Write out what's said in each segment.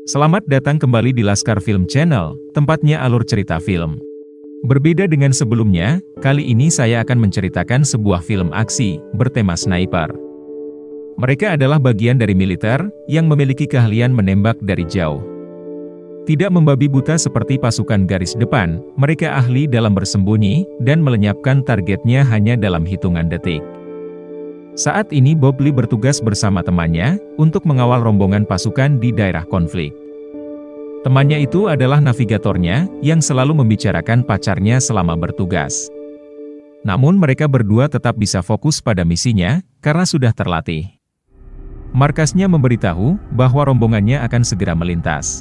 Selamat datang kembali di Laskar Film Channel, tempatnya alur cerita film. Berbeda dengan sebelumnya, kali ini saya akan menceritakan sebuah film aksi, bertema sniper. Mereka adalah bagian dari militer, yang memiliki keahlian menembak dari jauh. Tidak membabi buta seperti pasukan garis depan, mereka ahli dalam bersembunyi, dan melenyapkan targetnya hanya dalam hitungan detik. Saat ini Bob Lee bertugas bersama temannya, untuk mengawal rombongan pasukan di daerah konflik. Temannya itu adalah navigatornya, yang selalu membicarakan pacarnya selama bertugas. Namun mereka berdua tetap bisa fokus pada misinya, karena sudah terlatih. Markasnya memberitahu, bahwa rombongannya akan segera melintas.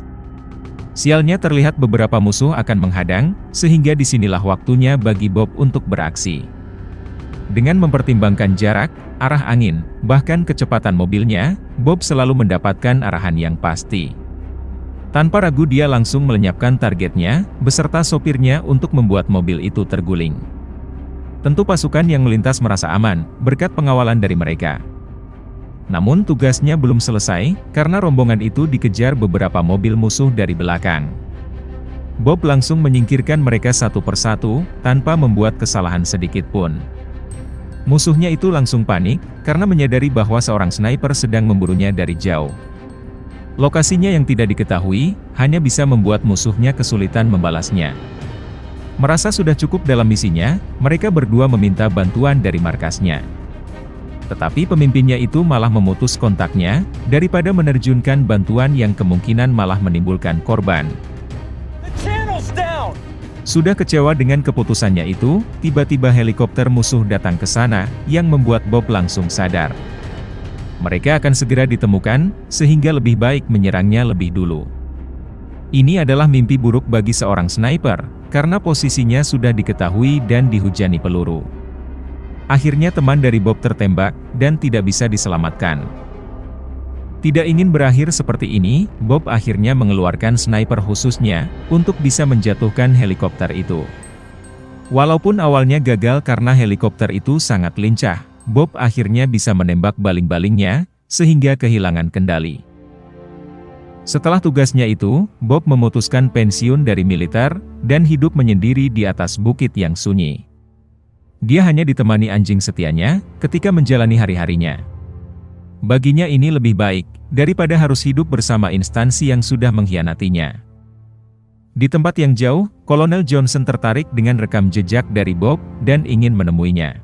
Sialnya terlihat beberapa musuh akan menghadang, sehingga disinilah waktunya bagi Bob untuk beraksi. Dengan mempertimbangkan jarak, arah angin, bahkan kecepatan mobilnya, Bob selalu mendapatkan arahan yang pasti. Tanpa ragu dia langsung melenyapkan targetnya, beserta sopirnya untuk membuat mobil itu terguling. Tentu pasukan yang melintas merasa aman, berkat pengawalan dari mereka. Namun tugasnya belum selesai, karena rombongan itu dikejar beberapa mobil musuh dari belakang. Bob langsung menyingkirkan mereka satu persatu, tanpa membuat kesalahan sedikit pun. Musuhnya itu langsung panik, karena menyadari bahwa seorang sniper sedang memburunya dari jauh. Lokasinya yang tidak diketahui, hanya bisa membuat musuhnya kesulitan membalasnya. Merasa sudah cukup dalam misinya, mereka berdua meminta bantuan dari markasnya. Tetapi pemimpinnya itu malah memutus kontaknya, daripada menerjunkan bantuan yang kemungkinan malah menimbulkan korban. Sudah kecewa dengan keputusannya itu, tiba-tiba helikopter musuh datang ke sana, yang membuat Bob langsung sadar. Mereka akan segera ditemukan, sehingga lebih baik menyerangnya lebih dulu. Ini adalah mimpi buruk bagi seorang sniper, karena posisinya sudah diketahui dan dihujani peluru. Akhirnya teman dari Bob tertembak, dan tidak bisa diselamatkan. Tidak ingin berakhir seperti ini, Bob akhirnya mengeluarkan sniper khususnya, untuk bisa menjatuhkan helikopter itu. Walaupun awalnya gagal karena helikopter itu sangat lincah, Bob akhirnya bisa menembak baling-balingnya, sehingga kehilangan kendali. Setelah tugasnya itu, Bob memutuskan pensiun dari militer, dan hidup menyendiri di atas bukit yang sunyi. Dia hanya ditemani anjing setianya, ketika menjalani hari-harinya. Baginya ini lebih baik, daripada harus hidup bersama instansi yang sudah mengkhianatinya. Di tempat yang jauh, Kolonel Johnson tertarik dengan rekam jejak dari Bob, dan ingin menemuinya.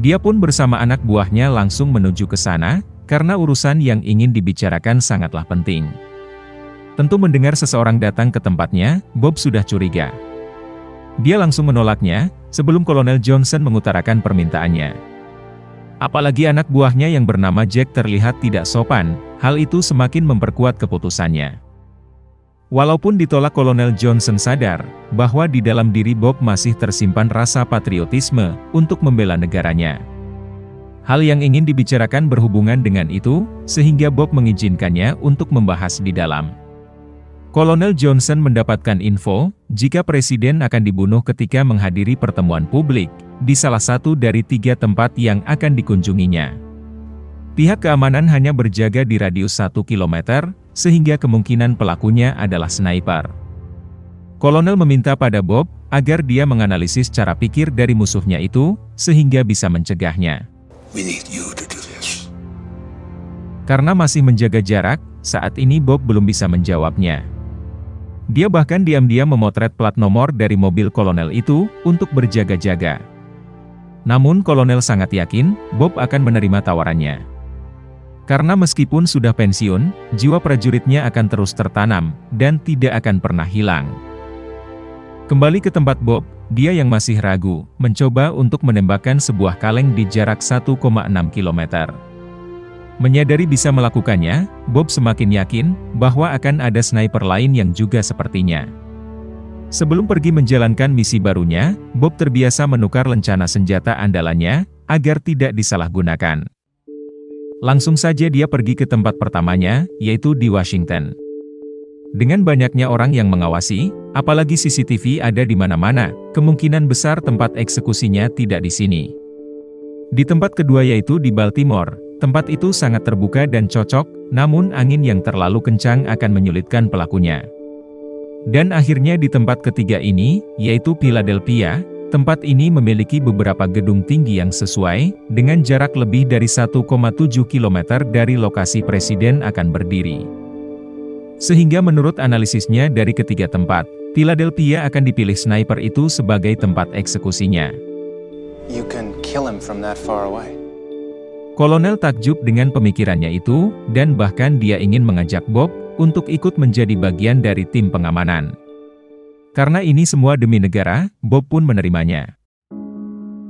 Dia pun bersama anak buahnya langsung menuju ke sana, karena urusan yang ingin dibicarakan sangatlah penting. Tentu mendengar seseorang datang ke tempatnya, Bob sudah curiga. Dia langsung menolaknya, sebelum Kolonel Johnson mengutarakan permintaannya. Apalagi anak buahnya yang bernama Jack terlihat tidak sopan, hal itu semakin memperkuat keputusannya. Walaupun ditolak, Kolonel Johnson sadar, bahwa di dalam diri Bob masih tersimpan rasa patriotisme, untuk membela negaranya. Hal yang ingin dibicarakan berhubungan dengan itu, sehingga Bob mengizinkannya untuk membahas di dalam. Kolonel Johnson mendapatkan info, jika Presiden akan dibunuh ketika menghadiri pertemuan publik, di salah satu dari 3 tempat yang akan dikunjunginya. Pihak keamanan hanya berjaga di radius 1 km, sehingga kemungkinan pelakunya adalah sniper. Kolonel meminta pada Bob, agar dia menganalisis cara pikir dari musuhnya itu, sehingga bisa mencegahnya. We need you to do this. Karena masih menjaga jarak, saat ini Bob belum bisa menjawabnya. Dia bahkan diam-diam memotret plat nomor dari mobil kolonel itu, untuk berjaga-jaga. Namun Kolonel sangat yakin, Bob akan menerima tawarannya. Karena meskipun sudah pensiun, jiwa prajuritnya akan terus tertanam, dan tidak akan pernah hilang. Kembali ke tempat Bob, dia yang masih ragu, mencoba untuk menembakkan sebuah kaleng di jarak 1,6 km. Menyadari bisa melakukannya, Bob semakin yakin, bahwa akan ada sniper lain yang juga sepertinya. Sebelum pergi menjalankan misi barunya, Bob terbiasa menukar lencana senjata andalannya, agar tidak disalahgunakan. Langsung saja dia pergi ke tempat pertamanya, yaitu di Washington. Dengan banyaknya orang yang mengawasi, apalagi CCTV ada di mana-mana, kemungkinan besar tempat eksekusinya tidak di sini. Di tempat kedua yaitu di Baltimore, tempat itu sangat terbuka dan cocok, namun angin yang terlalu kencang akan menyulitkan pelakunya. Dan akhirnya di tempat ketiga ini, yaitu Philadelphia, tempat ini memiliki beberapa gedung tinggi yang sesuai, dengan jarak lebih dari 1,7 km dari lokasi presiden akan berdiri. Sehingga menurut analisisnya dari ketiga tempat, Philadelphia akan dipilih sniper itu sebagai tempat eksekusinya. You can kill him from that far away. Kolonel takjub dengan pemikirannya itu, dan bahkan dia ingin mengajak Bob untuk ikut menjadi bagian dari tim pengamanan. Karena ini semua demi negara, Bob pun menerimanya.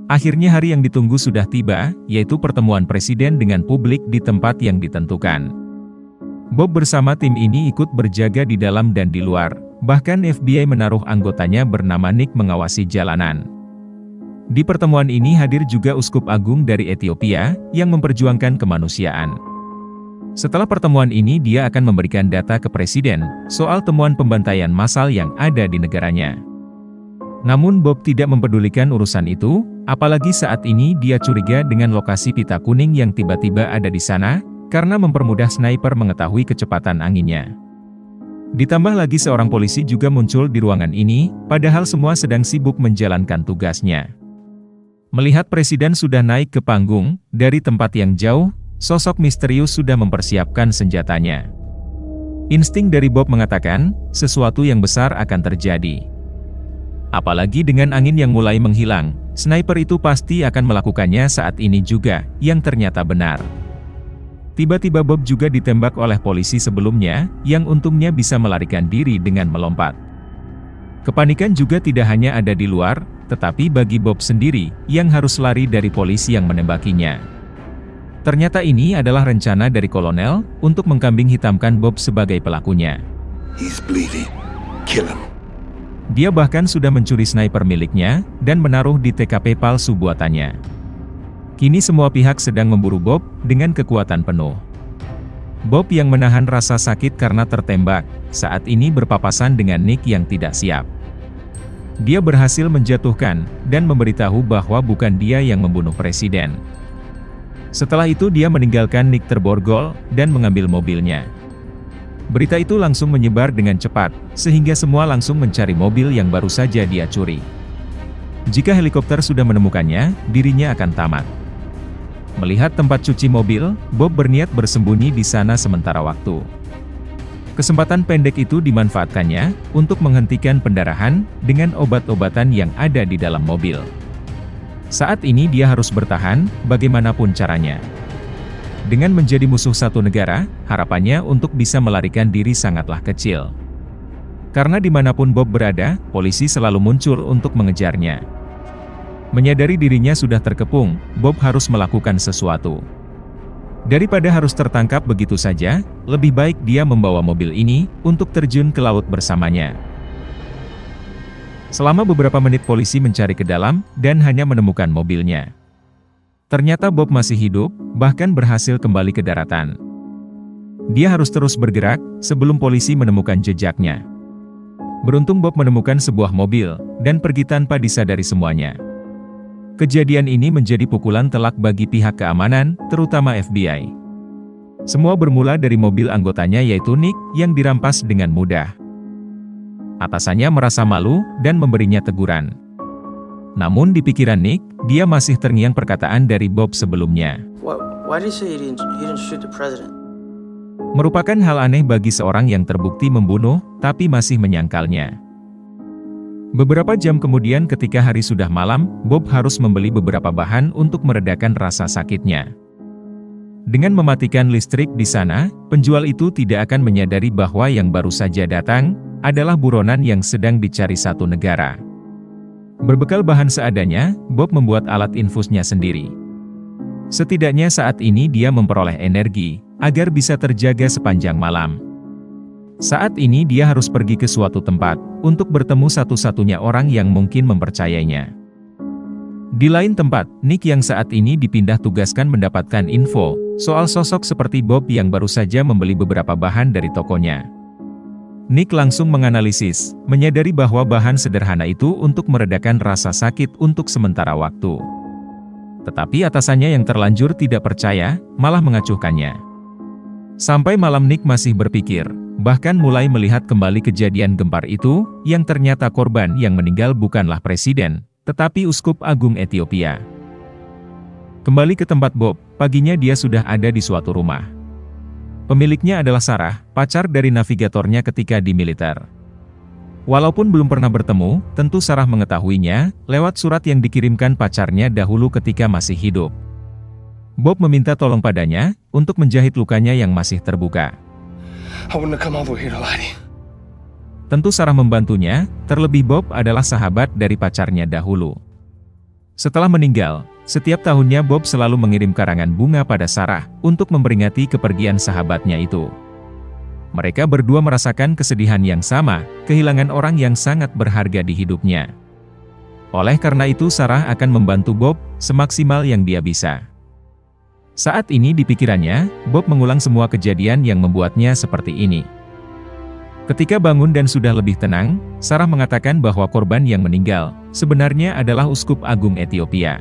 Akhirnya hari yang ditunggu sudah tiba, yaitu pertemuan presiden dengan publik di tempat yang ditentukan. Bob bersama tim ini ikut berjaga di dalam dan di luar, bahkan FBI menaruh anggotanya bernama Nick mengawasi jalanan. Di pertemuan ini hadir juga Uskup Agung dari Ethiopia, yang memperjuangkan kemanusiaan. Setelah pertemuan ini dia akan memberikan data ke presiden, soal temuan pembantaian massal yang ada di negaranya. Namun Bob tidak mempedulikan urusan itu, apalagi saat ini dia curiga dengan lokasi pita kuning yang tiba-tiba ada di sana, karena mempermudah sniper mengetahui kecepatan anginnya. Ditambah lagi seorang polisi juga muncul di ruangan ini, padahal semua sedang sibuk menjalankan tugasnya. Melihat presiden sudah naik ke panggung, dari tempat yang jauh, sosok misterius sudah mempersiapkan senjatanya. Insting dari Bob mengatakan, sesuatu yang besar akan terjadi. Apalagi dengan angin yang mulai menghilang, sniper itu pasti akan melakukannya saat ini juga, yang ternyata benar. Tiba-tiba Bob juga ditembak oleh polisi sebelumnya, yang untungnya bisa melarikan diri dengan melompat. Kepanikan juga tidak hanya ada di luar, tetapi bagi Bob sendiri, yang harus lari dari polisi yang menembakinya. Ternyata ini adalah rencana dari kolonel, untuk mengkambing hitamkan Bob sebagai pelakunya. He's bleeding. Kill him. Dia bahkan sudah mencuri sniper miliknya, dan menaruh di TKP palsu buatannya. Kini semua pihak sedang memburu Bob, dengan kekuatan penuh. Bob yang menahan rasa sakit karena tertembak, saat ini berpapasan dengan Nick yang tidak siap. Dia berhasil menjatuhkan, dan memberitahu bahwa bukan dia yang membunuh presiden. Setelah itu dia meninggalkan Nick terborgol, dan mengambil mobilnya. Berita itu langsung menyebar dengan cepat, sehingga semua langsung mencari mobil yang baru saja dia curi. Jika helikopter sudah menemukannya, dirinya akan tamat. Melihat tempat cuci mobil, Bob berniat bersembunyi di sana sementara waktu. Kesempatan pendek itu dimanfaatkannya, untuk menghentikan pendarahan, dengan obat-obatan yang ada di dalam mobil. Saat ini dia harus bertahan, bagaimanapun caranya. Dengan menjadi musuh satu negara, harapannya untuk bisa melarikan diri sangatlah kecil. Karena dimanapun Bob berada, polisi selalu muncul untuk mengejarnya. Menyadari dirinya sudah terkepung, Bob harus melakukan sesuatu. Daripada harus tertangkap begitu saja, lebih baik dia membawa mobil ini, untuk terjun ke laut bersamanya. Selama beberapa menit polisi mencari ke dalam, dan hanya menemukan mobilnya. Ternyata Bob masih hidup, bahkan berhasil kembali ke daratan. Dia harus terus bergerak, sebelum polisi menemukan jejaknya. Beruntung Bob menemukan sebuah mobil, dan pergi tanpa disadari semuanya. Kejadian ini menjadi pukulan telak bagi pihak keamanan, terutama FBI. Semua bermula dari mobil anggotanya yaitu Nick, yang dirampas dengan mudah. Atasannya merasa malu, dan memberinya teguran. Namun di pikiran Nick, dia masih terngiang perkataan dari Bob sebelumnya. Why did you say he didn't shoot the president? Merupakan hal aneh bagi seorang yang terbukti membunuh, tapi masih menyangkalnya. Beberapa jam kemudian ketika hari sudah malam, Bob harus membeli beberapa bahan untuk meredakan rasa sakitnya. Dengan mematikan listrik di sana, penjual itu tidak akan menyadari bahwa yang baru saja datang, adalah buronan yang sedang dicari satu negara. Berbekal bahan seadanya, Bob membuat alat infusnya sendiri. Setidaknya saat ini dia memperoleh energi, agar bisa terjaga sepanjang malam. Saat ini dia harus pergi ke suatu tempat, untuk bertemu satu-satunya orang yang mungkin mempercayainya. Di lain tempat, Nick yang saat ini dipindah tugaskan mendapatkan info, soal sosok seperti Bob yang baru saja membeli beberapa bahan dari tokonya. Nick langsung menganalisis, menyadari bahwa bahan sederhana itu untuk meredakan rasa sakit untuk sementara waktu. Tetapi atasannya yang terlanjur tidak percaya, malah mengacuhkannya. Sampai malam Nick masih berpikir, bahkan mulai melihat kembali kejadian gempar itu, yang ternyata korban yang meninggal bukanlah presiden, tetapi uskup agung Ethiopia. Kembali ke tempat Bob, paginya dia sudah ada di suatu rumah. Pemiliknya adalah Sarah, pacar dari navigatornya ketika di militer. Walaupun belum pernah bertemu, tentu Sarah mengetahuinya, lewat surat yang dikirimkan pacarnya dahulu ketika masih hidup. Bob meminta tolong padanya, untuk menjahit lukanya yang masih terbuka. I wouldn't have come all the way here to lie to you. Tentu Sarah membantunya, terlebih Bob adalah sahabat dari pacarnya dahulu. Setelah meninggal, setiap tahunnya Bob selalu mengirim karangan bunga pada Sarah, untuk memperingati kepergian sahabatnya itu. Mereka berdua merasakan kesedihan yang sama, kehilangan orang yang sangat berharga di hidupnya. Oleh karena itu Sarah akan membantu Bob, semaksimal yang dia bisa. Saat ini di pikirannya, Bob mengulang semua kejadian yang membuatnya seperti ini. Ketika bangun dan sudah lebih tenang, Sarah mengatakan bahwa korban yang meninggal, sebenarnya adalah uskup agung Ethiopia.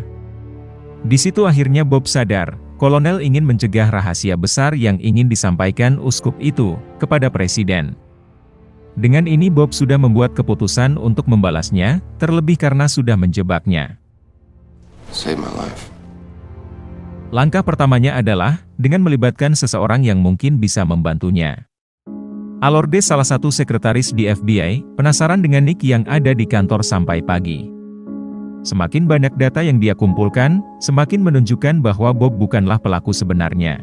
Di situ akhirnya Bob sadar, kolonel ingin mencegah rahasia besar yang ingin disampaikan uskup itu, kepada presiden. Dengan ini Bob sudah membuat keputusan untuk membalasnya, terlebih karena sudah menjebaknya. Save my life. Langkah pertamanya adalah, dengan melibatkan seseorang yang mungkin bisa membantunya. Alordes, salah satu sekretaris di FBI, penasaran dengan Nick yang ada di kantor sampai pagi. Semakin banyak data yang dia kumpulkan, semakin menunjukkan bahwa Bob bukanlah pelaku sebenarnya.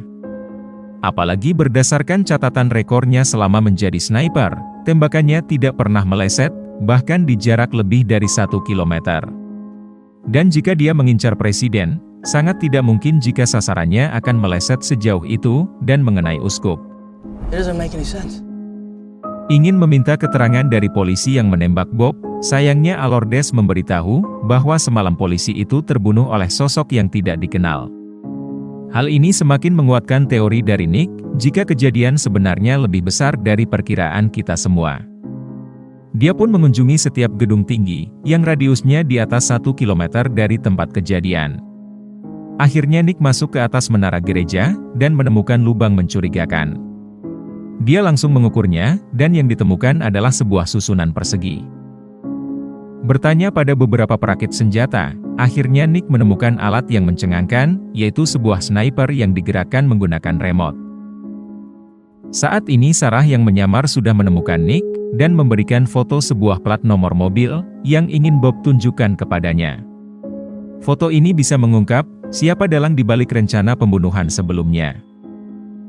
Apalagi berdasarkan catatan rekornya selama menjadi sniper, tembakannya tidak pernah meleset, bahkan di jarak lebih dari 1 kilometer. Dan jika dia mengincar presiden, sangat tidak mungkin jika sasarannya akan meleset sejauh itu, dan mengenai uskup. It doesn't make any sense. Ingin meminta keterangan dari polisi yang menembak Bob, sayangnya Alordes memberitahu, bahwa semalam polisi itu terbunuh oleh sosok yang tidak dikenal. Hal ini semakin menguatkan teori dari Nick, jika kejadian sebenarnya lebih besar dari perkiraan kita semua. Dia pun mengunjungi setiap gedung tinggi, yang radiusnya di atas 1 kilometer dari tempat kejadian. Akhirnya Nick masuk ke atas menara gereja, dan menemukan lubang mencurigakan. Dia langsung mengukurnya, dan yang ditemukan adalah sebuah susunan persegi. Bertanya pada beberapa perakit senjata, akhirnya Nick menemukan alat yang mencengangkan, yaitu sebuah sniper yang digerakkan menggunakan remote. Saat ini Sarah yang menyamar sudah menemukan Nick, dan memberikan foto sebuah plat nomor mobil, yang ingin Bob tunjukkan kepadanya. Foto ini bisa mengungkap, siapa dalang dibalik rencana pembunuhan sebelumnya.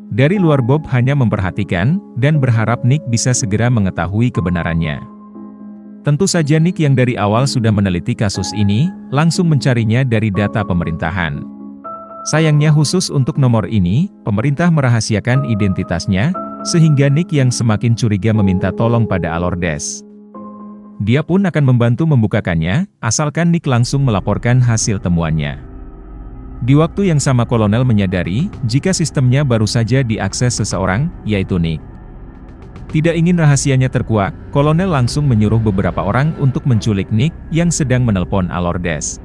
Dari luar Bob hanya memperhatikan, dan berharap Nick bisa segera mengetahui kebenarannya. Tentu saja Nick yang dari awal sudah meneliti kasus ini, langsung mencarinya dari data pemerintahan. Sayangnya khusus untuk nomor ini, pemerintah merahasiakan identitasnya, sehingga Nick yang semakin curiga meminta tolong pada Alordes. Dia pun akan membantu membukakannya, asalkan Nick langsung melaporkan hasil temuannya. Di waktu yang sama kolonel menyadari, jika sistemnya baru saja diakses seseorang, yaitu Nick. Tidak ingin rahasianya terkuak, kolonel langsung menyuruh beberapa orang untuk menculik Nick, yang sedang menelpon Alordes.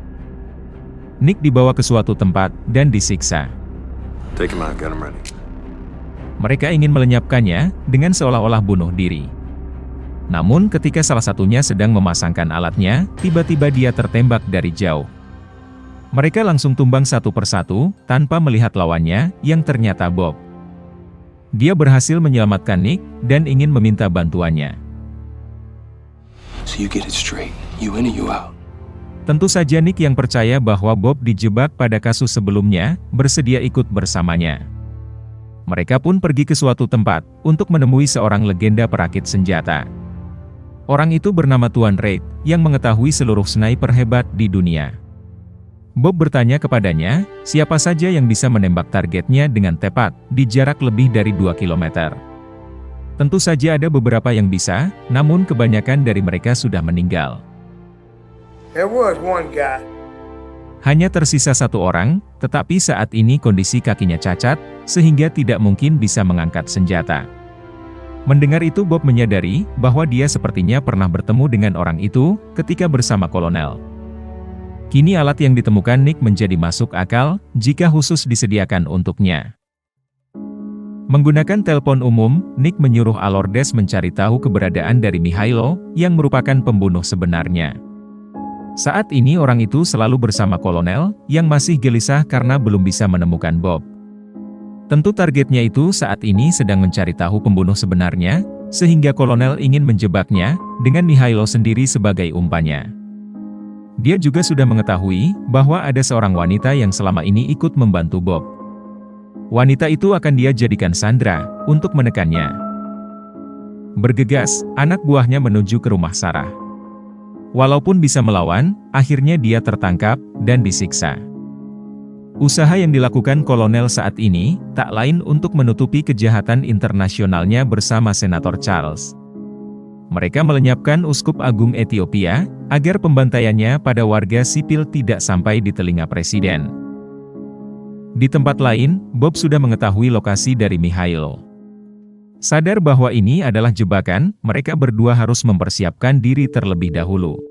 Nick dibawa ke suatu tempat, dan disiksa. Take him out, get him ready. Mereka ingin melenyapkannya, dengan seolah-olah bunuh diri. Namun ketika salah satunya sedang memasangkan alatnya, tiba-tiba dia tertembak dari jauh. Mereka langsung tumbang satu persatu, tanpa melihat lawannya, yang ternyata Bob. Dia berhasil menyelamatkan Nick, dan ingin meminta bantuannya. So you get it straight. You in or you out? Tentu saja Nick yang percaya bahwa Bob dijebak pada kasus sebelumnya, bersedia ikut bersamanya. Mereka pun pergi ke suatu tempat, untuk menemui seorang legenda perakit senjata. Orang itu bernama Tuan Reid, yang mengetahui seluruh sniper hebat di dunia. Bob bertanya kepadanya, siapa saja yang bisa menembak targetnya dengan tepat, di jarak lebih dari 2 kilometer. Tentu saja ada beberapa yang bisa, namun kebanyakan dari mereka sudah meninggal. There was one guy. Hanya tersisa satu orang, tetapi saat ini kondisi kakinya cacat, sehingga tidak mungkin bisa mengangkat senjata. Mendengar itu Bob menyadari, bahwa dia sepertinya pernah bertemu dengan orang itu, ketika bersama kolonel. Kini alat yang ditemukan Nick menjadi masuk akal jika khusus disediakan untuknya. Menggunakan telepon umum, Nick menyuruh Alordes mencari tahu keberadaan dari Mihailo yang merupakan pembunuh sebenarnya. Saat ini orang itu selalu bersama kolonel yang masih gelisah karena belum bisa menemukan Bob. Tentu targetnya itu saat ini sedang mencari tahu pembunuh sebenarnya, sehingga kolonel ingin menjebaknya dengan Mihailo sendiri sebagai umpannya. Dia juga sudah mengetahui bahwa ada seorang wanita yang selama ini ikut membantu Bob. Wanita itu akan dia jadikan sandera untuk menekannya. Bergegas, anak buahnya menuju ke rumah Sarah. Walaupun bisa melawan, akhirnya dia tertangkap dan disiksa. Usaha yang dilakukan kolonel saat ini tak lain untuk menutupi kejahatan internasionalnya bersama Senator Charles. Mereka melenyapkan Uskup Agung Ethiopia, agar pembantaiannya pada warga sipil tidak sampai di telinga presiden. Di tempat lain, Bob sudah mengetahui lokasi dari Mihailo. Sadar bahwa ini adalah jebakan, mereka berdua harus mempersiapkan diri terlebih dahulu.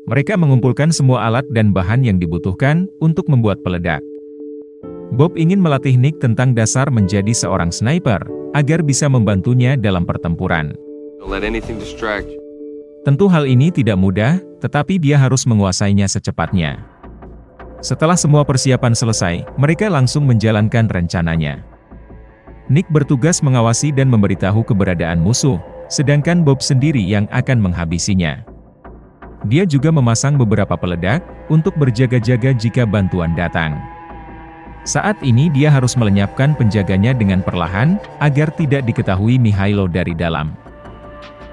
Mereka mengumpulkan semua alat dan bahan yang dibutuhkan untuk membuat peledak. Bob ingin melatih Nick tentang dasar menjadi seorang sniper, agar bisa membantunya dalam pertempuran. Don't let anything distract you. Tentu hal ini tidak mudah, tetapi dia harus menguasainya secepatnya. Setelah semua persiapan selesai, mereka langsung menjalankan rencananya. Nick bertugas mengawasi dan memberitahu keberadaan musuh, sedangkan Bob sendiri yang akan menghabisinya. Dia juga memasang beberapa peledak untuk berjaga-jaga jika bantuan datang. Saat ini dia harus melenyapkan penjaganya dengan perlahan, agar tidak diketahui Mihailo dari dalam.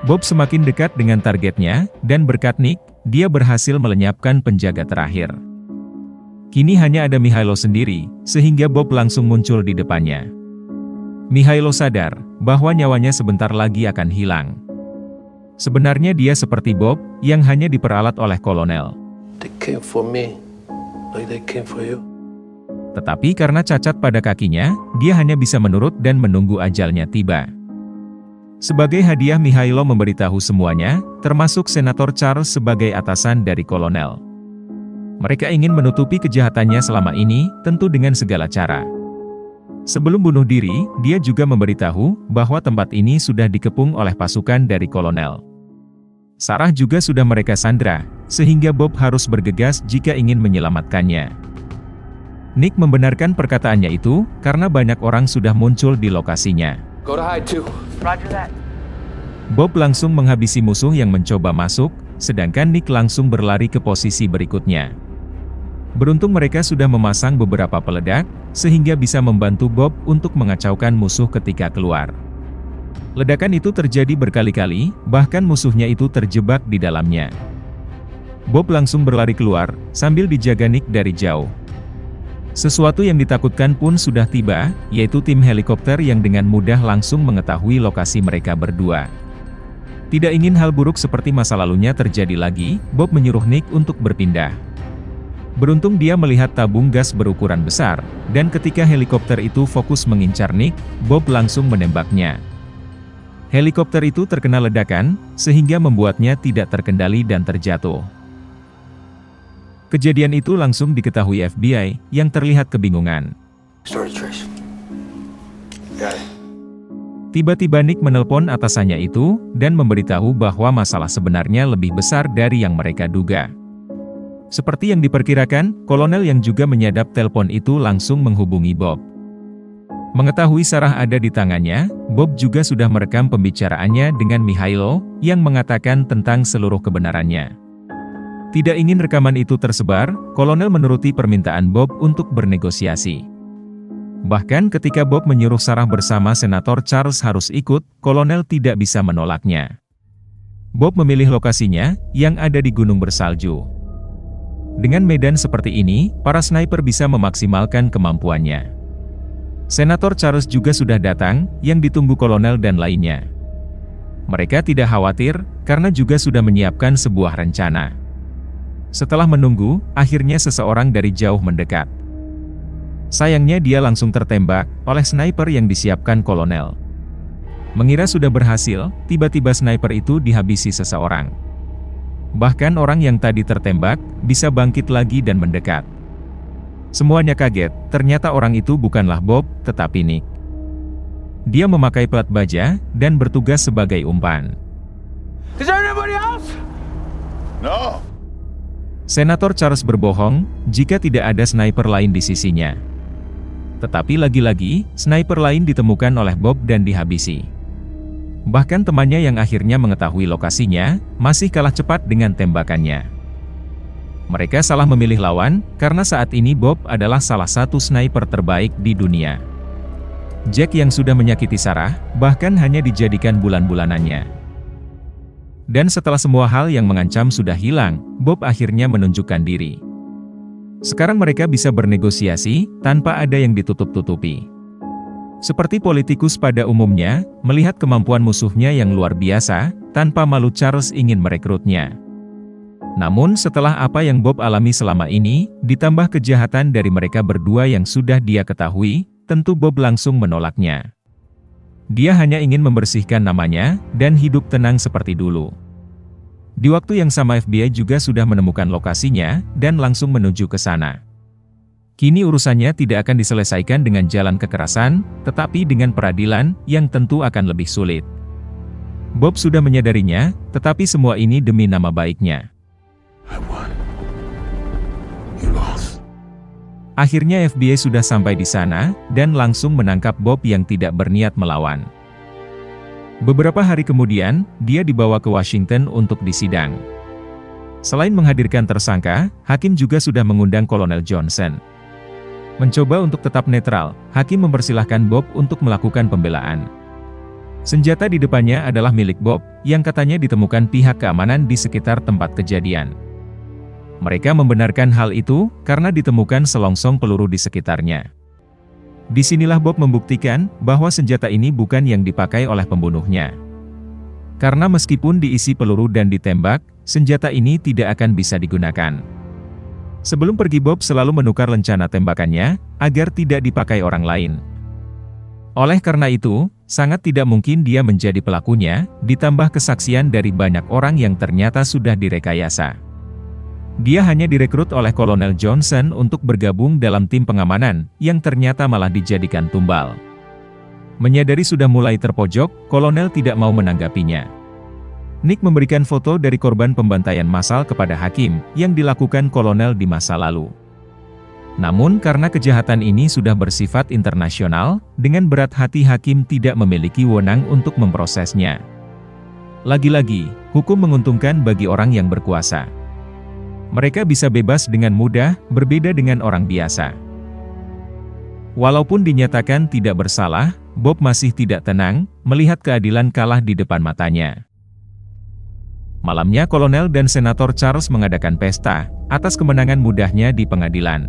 Bob semakin dekat dengan targetnya, dan berkat Nick, dia berhasil melenyapkan penjaga terakhir. Kini hanya ada Mihailo sendiri, sehingga Bob langsung muncul di depannya. Mihailo sadar bahwa nyawanya sebentar lagi akan hilang. Sebenarnya dia seperti Bob, yang hanya diperalat oleh kolonel. They came for me, like they came for you. Tetapi karena cacat pada kakinya, dia hanya bisa menurut dan menunggu ajalnya tiba. Sebagai hadiah Mihailo memberitahu semuanya, termasuk Senator Charles sebagai atasan dari kolonel. Mereka ingin menutupi kejahatannya selama ini, tentu dengan segala cara. Sebelum bunuh diri, dia juga memberitahu bahwa tempat ini sudah dikepung oleh pasukan dari kolonel. Sarah juga sudah mereka sandera, sehingga Bob harus bergegas jika ingin menyelamatkannya. Nick membenarkan perkataannya itu, karena banyak orang sudah muncul di lokasinya. Go to hide too. Roger that. Bob langsung menghabisi musuh yang mencoba masuk, sedangkan Nick langsung berlari ke posisi berikutnya. Beruntung mereka sudah memasang beberapa peledak, sehingga bisa membantu Bob untuk mengacaukan musuh ketika keluar. Ledakan itu terjadi berkali-kali, bahkan musuhnya itu terjebak di dalamnya. Bob langsung berlari keluar, sambil dijaga Nick dari jauh. Sesuatu yang ditakutkan pun sudah tiba, yaitu tim helikopter yang dengan mudah langsung mengetahui lokasi mereka berdua. Tidak ingin hal buruk seperti masa lalunya terjadi lagi, Bob menyuruh Nick untuk berpindah. Beruntung dia melihat tabung gas berukuran besar, dan ketika helikopter itu fokus mengincar Nick, Bob langsung menembaknya. Helikopter itu terkena ledakan, sehingga membuatnya tidak terkendali dan terjatuh. Kejadian itu langsung diketahui FBI, yang terlihat kebingungan. Start a trace. Got it. Tiba-tiba Nick menelpon atasannya itu, dan memberitahu bahwa masalah sebenarnya lebih besar dari yang mereka duga. Seperti yang diperkirakan, kolonel yang juga menyadap telepon itu langsung menghubungi Bob. Mengetahui Sarah ada di tangannya, Bob juga sudah merekam pembicaraannya dengan Mihailo, yang mengatakan tentang seluruh kebenarannya. Tidak ingin rekaman itu tersebar, kolonel menuruti permintaan Bob untuk bernegosiasi. Bahkan ketika Bob menyuruh Sarah bersama Senator Charles harus ikut, kolonel tidak bisa menolaknya. Bob memilih lokasinya, yang ada di gunung bersalju. Dengan medan seperti ini, para sniper bisa memaksimalkan kemampuannya. Senator Charles juga sudah datang, yang ditunggu kolonel dan lainnya. Mereka tidak khawatir, karena juga sudah menyiapkan sebuah rencana. Setelah menunggu, akhirnya seseorang dari jauh mendekat. Sayangnya dia langsung tertembak oleh sniper yang disiapkan kolonel. Mengira sudah berhasil, tiba-tiba sniper itu dihabisi seseorang. Bahkan orang yang tadi tertembak, bisa bangkit lagi dan mendekat. Semuanya kaget, ternyata orang itu bukanlah Bob, tetapi Nick. Dia memakai plat baja, dan bertugas sebagai umpan. Is there anybody else? No. Senator Charles berbohong, jika tidak ada sniper lain di sisinya. Tetapi lagi-lagi, sniper lain ditemukan oleh Bob dan dihabisi. Bahkan temannya yang akhirnya mengetahui lokasinya, masih kalah cepat dengan tembakannya. Mereka salah memilih lawan, karena saat ini Bob adalah salah satu sniper terbaik di dunia. Jack yang sudah menyakiti Sarah, bahkan hanya dijadikan bulan-bulanannya. Dan setelah semua hal yang mengancam sudah hilang, Bob akhirnya menunjukkan diri. Sekarang mereka bisa bernegosiasi, tanpa ada yang ditutup-tutupi. Seperti politikus pada umumnya, melihat kemampuan musuhnya yang luar biasa, tanpa malu Charles ingin merekrutnya. Namun setelah apa yang Bob alami selama ini, ditambah kejahatan dari mereka berdua yang sudah dia ketahui, tentu Bob langsung menolaknya. Dia hanya ingin membersihkan namanya, dan hidup tenang seperti dulu. Di waktu yang sama FBI juga sudah menemukan lokasinya, dan langsung menuju ke sana. Kini urusannya tidak akan diselesaikan dengan jalan kekerasan, tetapi dengan peradilan, yang tentu akan lebih sulit. Bob sudah menyadarinya, tetapi semua ini demi nama baiknya. I won. You lost. Akhirnya FBI sudah sampai di sana, dan langsung menangkap Bob yang tidak berniat melawan. Beberapa hari kemudian, dia dibawa ke Washington untuk disidang. Selain menghadirkan tersangka, hakim juga sudah mengundang Kolonel Johnson. Mencoba untuk tetap netral, hakim mempersilahkan Bob untuk melakukan pembelaan. Senjata di depannya adalah milik Bob, yang katanya ditemukan pihak keamanan di sekitar tempat kejadian. Mereka membenarkan hal itu, karena ditemukan selongsong peluru di sekitarnya. Disinilah Bob membuktikan, bahwa senjata ini bukan yang dipakai oleh pembunuhnya. Karena meskipun diisi peluru dan ditembak, senjata ini tidak akan bisa digunakan. Sebelum pergi Bob selalu menukar lencana tembakannya, agar tidak dipakai orang lain. Oleh karena itu, sangat tidak mungkin dia menjadi pelakunya, ditambah kesaksian dari banyak orang yang ternyata sudah direkayasa. Dia hanya direkrut oleh Kolonel Johnson untuk bergabung dalam tim pengamanan, yang ternyata malah dijadikan tumbal. Menyadari sudah mulai terpojok, Kolonel tidak mau menanggapinya. Nick memberikan foto dari korban pembantaian massal kepada hakim, yang dilakukan Kolonel di masa lalu. Namun karena kejahatan ini sudah bersifat internasional, dengan berat hati hakim tidak memiliki wewenang untuk memprosesnya. Lagi-lagi, hukum menguntungkan bagi orang yang berkuasa. Mereka bisa bebas dengan mudah, berbeda dengan orang biasa. Walaupun dinyatakan tidak bersalah, Bob masih tidak tenang, melihat keadilan kalah di depan matanya. Malamnya Kolonel dan Senator Charles mengadakan pesta, atas kemenangan mudahnya di pengadilan.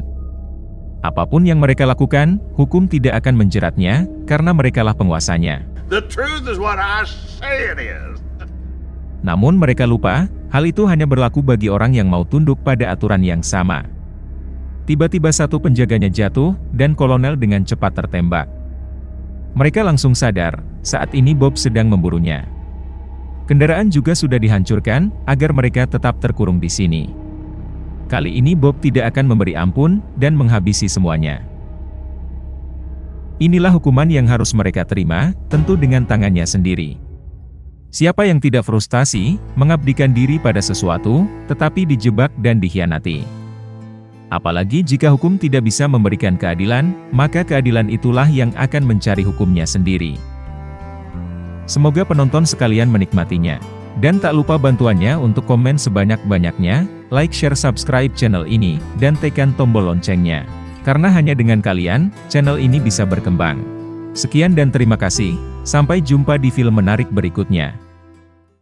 Apapun yang mereka lakukan, hukum tidak akan menjeratnya, karena merekalah penguasanya. The truth is what I say it is. Namun mereka lupa, hal itu hanya berlaku bagi orang yang mau tunduk pada aturan yang sama. Tiba-tiba satu penjaganya jatuh, dan Kolonel dengan cepat tertembak. Mereka langsung sadar, saat ini Bob sedang memburunya. Kendaraan juga sudah dihancurkan, agar mereka tetap terkurung di sini. Kali ini Bob tidak akan memberi ampun, dan menghabisi semuanya. Inilah hukuman yang harus mereka terima, tentu dengan tangannya sendiri. Siapa yang tidak frustasi, mengabdikan diri pada sesuatu, tetapi dijebak dan dikhianati. Apalagi jika hukum tidak bisa memberikan keadilan, maka keadilan itulah yang akan mencari hukumnya sendiri. Semoga penonton sekalian menikmatinya. Dan tak lupa bantuannya untuk komen sebanyak-banyaknya, like, share, subscribe channel ini, dan tekan tombol loncengnya. Karena hanya dengan kalian, channel ini bisa berkembang. Sekian dan terima kasih, sampai jumpa di film menarik berikutnya.